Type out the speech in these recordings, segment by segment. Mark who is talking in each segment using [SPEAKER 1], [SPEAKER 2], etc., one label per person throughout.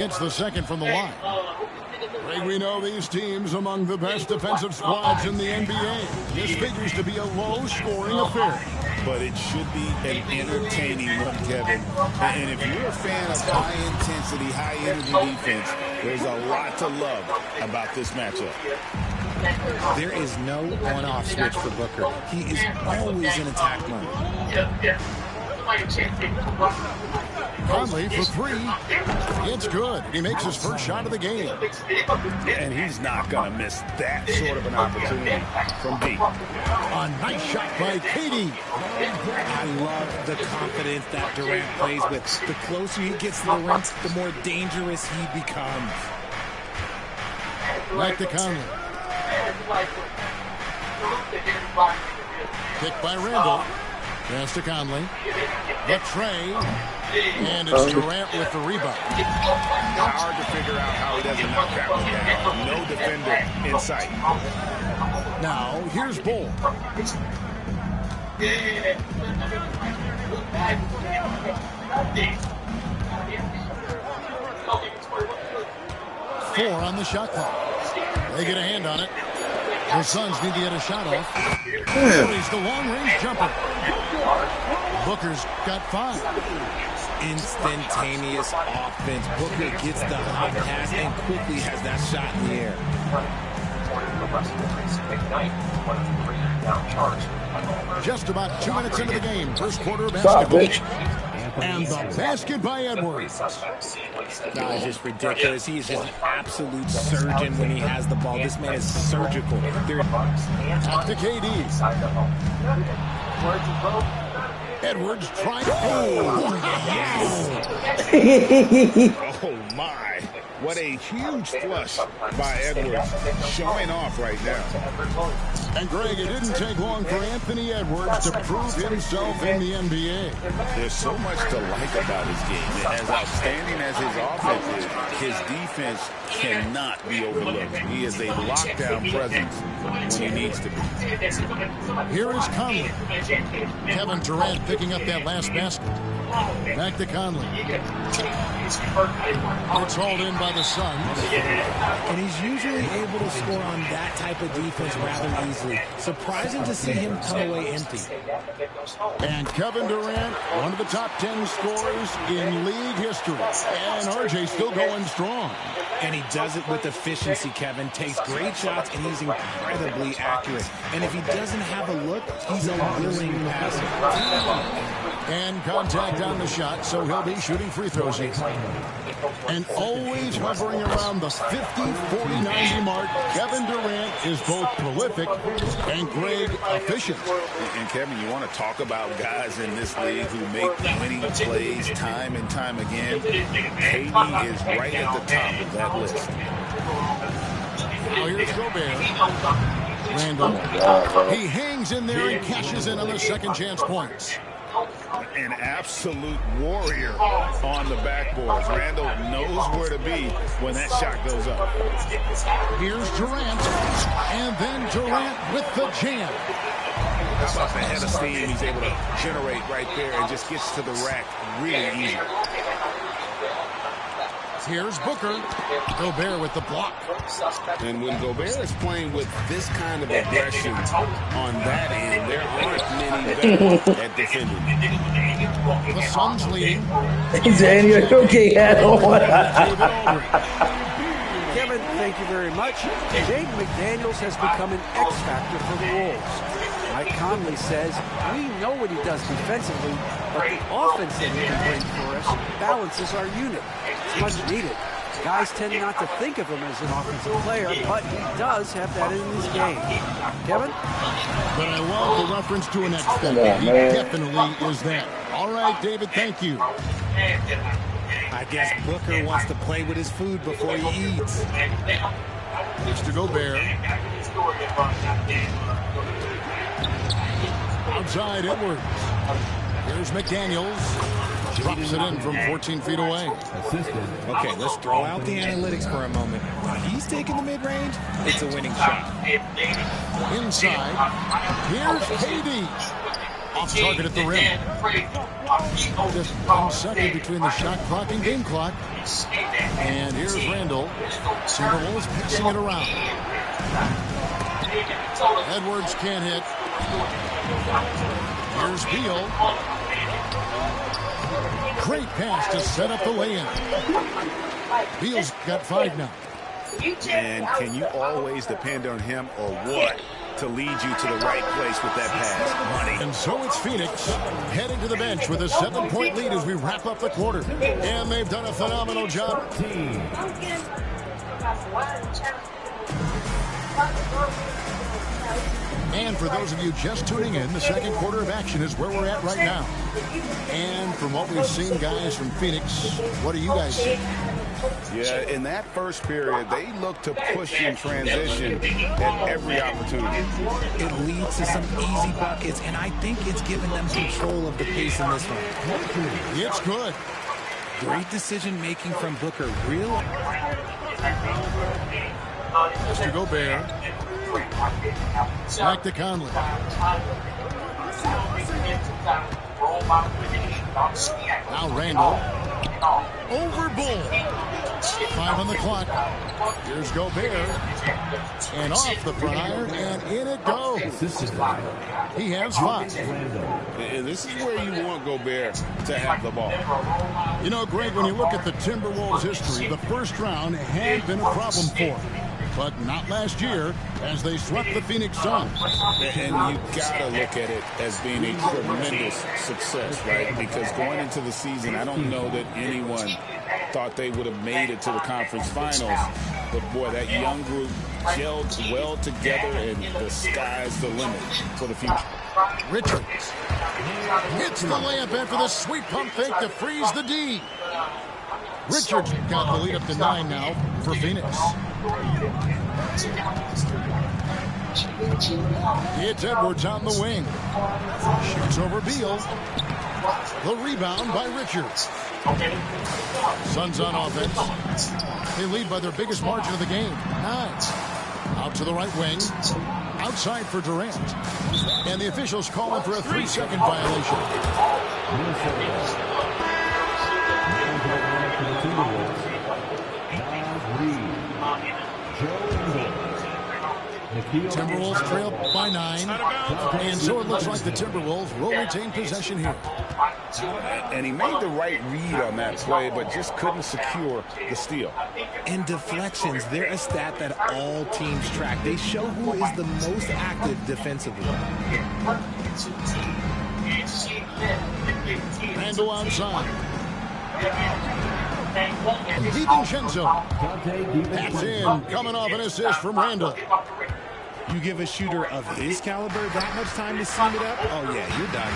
[SPEAKER 1] It's the second from the line. Greg, we know these teams among the best defensive squads in the NBA. This figures to be a low-scoring affair.
[SPEAKER 2] But it should be an entertaining one, Kevin. And if you're a fan of high-intensity, high-energy defense, there's a lot to love about this matchup.
[SPEAKER 3] There is no on-off switch for Booker. He is always in attack mode.
[SPEAKER 1] Conley for three. It's good. He makes his first shot of the game.
[SPEAKER 2] And he's not going to miss that sort of an opportunity from deep.
[SPEAKER 1] A nice shot by KD.
[SPEAKER 3] I love the confidence that Durant plays with. The closer he gets to the rim, the more dangerous he becomes.
[SPEAKER 1] Back to Conley. Kick by Randall. Pass to Conley. The tray. And it's Durant with the rebound.
[SPEAKER 2] Hard to figure out how he doesn't knock that one down. No defender in sight.
[SPEAKER 1] Now, here's Bull. 4 on the shot clock. They get a hand on it. The Suns need to get a shot off. He's the long-range jumper. Booker's got 5.
[SPEAKER 3] Instantaneous offense. Booker gets the hot pass and quickly has that shot in the air.
[SPEAKER 1] Just about 2 minutes into the game. First quarter of basketball. And the basket by Edwards.
[SPEAKER 3] That is just ridiculous. He is just an absolute surgeon when he has the ball. This man is surgical.
[SPEAKER 1] Out to KD. Edwards trying. Oh,
[SPEAKER 2] yes. Oh, my. What a huge flush by Edwards. Showing off right now.
[SPEAKER 1] And, Greg, it didn't take long for Anthony Edwards to prove himself in the NBA.
[SPEAKER 2] There's so much to like about his game. As outstanding as his offense is, his defense cannot be overlooked. He is a lockdown presence when he needs to be.
[SPEAKER 1] Here is Conley. Kevin Durant picking up that last basket. Back to Conley. It's hauled in by the Suns.
[SPEAKER 3] And he's usually able to score on that type of defense rather easily. Surprising to see him come away empty.
[SPEAKER 1] And Kevin Durant, one of the top 10 scorers in league history. And RJ still going strong.
[SPEAKER 3] And he does it with efficiency, Kevin. Takes great shots, and he's incredibly accurate. And if he doesn't have a look, he's a willing passer.
[SPEAKER 1] And contact on the shot, so he'll be shooting free throws here. And always hovering around the 50, 40, 90 mark, Kevin Durant is both prolific and Greg efficient.
[SPEAKER 2] And Kevin, you want to talk about guys in this league who make winning plays time and time again. KD is right at the top of that list.
[SPEAKER 1] Now here's Gobert. Randall. He hangs in there and cashes in on the second chance points.
[SPEAKER 2] An absolute warrior on the backboards. Randall knows where to be when that shot goes up.
[SPEAKER 1] Here's Durant, and then Durant with the jam.
[SPEAKER 2] How about the head of steam he's able to generate right there and just gets to the rack really easy.
[SPEAKER 1] Here's Booker. Gobert with the block.
[SPEAKER 2] And when Gobert is playing with this kind of aggression on that end, there aren't many better at defending.
[SPEAKER 1] The Suns leading.
[SPEAKER 4] Daniel, okay,
[SPEAKER 5] Kevin, thank you very much. Jaden McDaniels has become an X factor for the Wolves. Mike Conley says, we know what he does defensively, but the offense that he can bring for us balances our unit. It's much needed. Guys tend not to think of him as an offensive player, but he does have that in his game. Kevin?
[SPEAKER 1] But I love the reference to an X factor. He definitely is that. All right, David, thank you.
[SPEAKER 3] I guess Booker wants to play with his food before he eats.
[SPEAKER 1] It's to Gobert. Outside Edwards. Here's McDaniels. Drops it in from 14 feet away.
[SPEAKER 3] Okay, let's throw out the analytics for a moment. When he's taking the mid-range, it's a winning shot.
[SPEAKER 1] Inside. Here's KD. Off target at the rim. Just 1 second between the shot clock and game clock. And here's Randall. Timberwolves passing it around. Edwards can't hit. Here's Beal. Great pass to set up the lay-in. Beal's got 5 now.
[SPEAKER 2] And can you always depend on him or what to lead you to the right place with that pass?
[SPEAKER 1] And so it's Phoenix heading to the bench with a 7-point lead as we wrap up the quarter. And they've done a phenomenal job. And for those of you just tuning in, the second quarter of action is where we're at right now. And from what we've seen, guys, from Phoenix, what do you guys see?
[SPEAKER 2] Yeah, in that first period, they look to push in transition at every opportunity.
[SPEAKER 3] It leads to some easy buckets, and I think it's given them control of the pace in this one.
[SPEAKER 1] It's good.
[SPEAKER 3] Great decision-making from Booker.
[SPEAKER 1] Mr. Gobert. Back to Conley. Now Randall. Over Bull. 5 on the clock. Here's Gobert. And off the front iron, and in it goes. He has 5.
[SPEAKER 2] And this is where you want Gobert to have the ball.
[SPEAKER 1] You know, Greg, when you look at the Timberwolves' history, the first round had been a problem for them. But not last year, as they swept the Phoenix Suns.
[SPEAKER 2] And you got to look at it as being a tremendous success, right? Because going into the season, I don't know that anyone thought they would have made it to the conference finals. But, boy, that young group gelled well together, and the sky's the limit for the future.
[SPEAKER 1] Richards hits the layup after the sweet pump fake to freeze the D. Richards got the lead up to 9 now for Phoenix. It's Edwards on the wing. Shoots over Beal. The rebound by Richards. Suns on offense. They lead by their biggest margin of the game, 9. Out to the right wing. Outside for Durant. And the officials calling for a 3-second violation. Timberwolves trail by 9, and so it looks like the Timberwolves will retain possession here.
[SPEAKER 2] And he made the right read on that play, but just couldn't secure the steal.
[SPEAKER 3] And deflections, they're a stat that all teams track. They show who is the most active defensively.
[SPEAKER 1] Randall outside. DiVincenzo. That's in, coming off an assist from Randall.
[SPEAKER 3] You give a shooter of his caliber that much time to seam it up? Oh, yeah, you're done.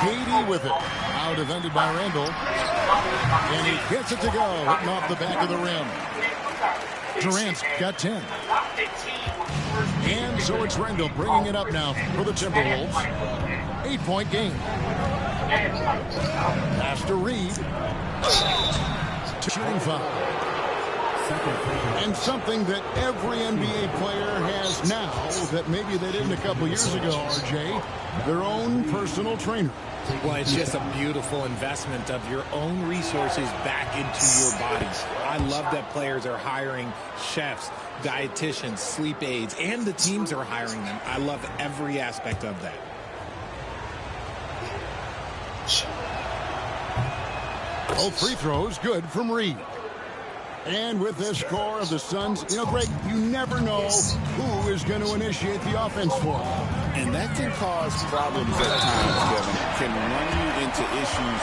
[SPEAKER 1] KD with it. Now defended by Randall. And he gets it to go, hitting off the back of the rim. Durant's got 10. And so it's Randall bringing it up now for the Timberwolves. 8-point game. Pass to Reed. Shooting foul. And something that every NBA player has now that maybe they didn't a couple years ago, RJ, their own personal trainer.
[SPEAKER 3] Well, it's just a beautiful investment of your own resources back into your bodies. I love that players are hiring chefs, dietitians, sleep aides, and the teams are hiring them. I love every aspect of that.
[SPEAKER 1] Both free throws good from Reed. And with this score of the Suns, you know, Greg, you never know who is going to initiate the offense for them.
[SPEAKER 2] And that can cause problems at times, Kevin. Can run you into issues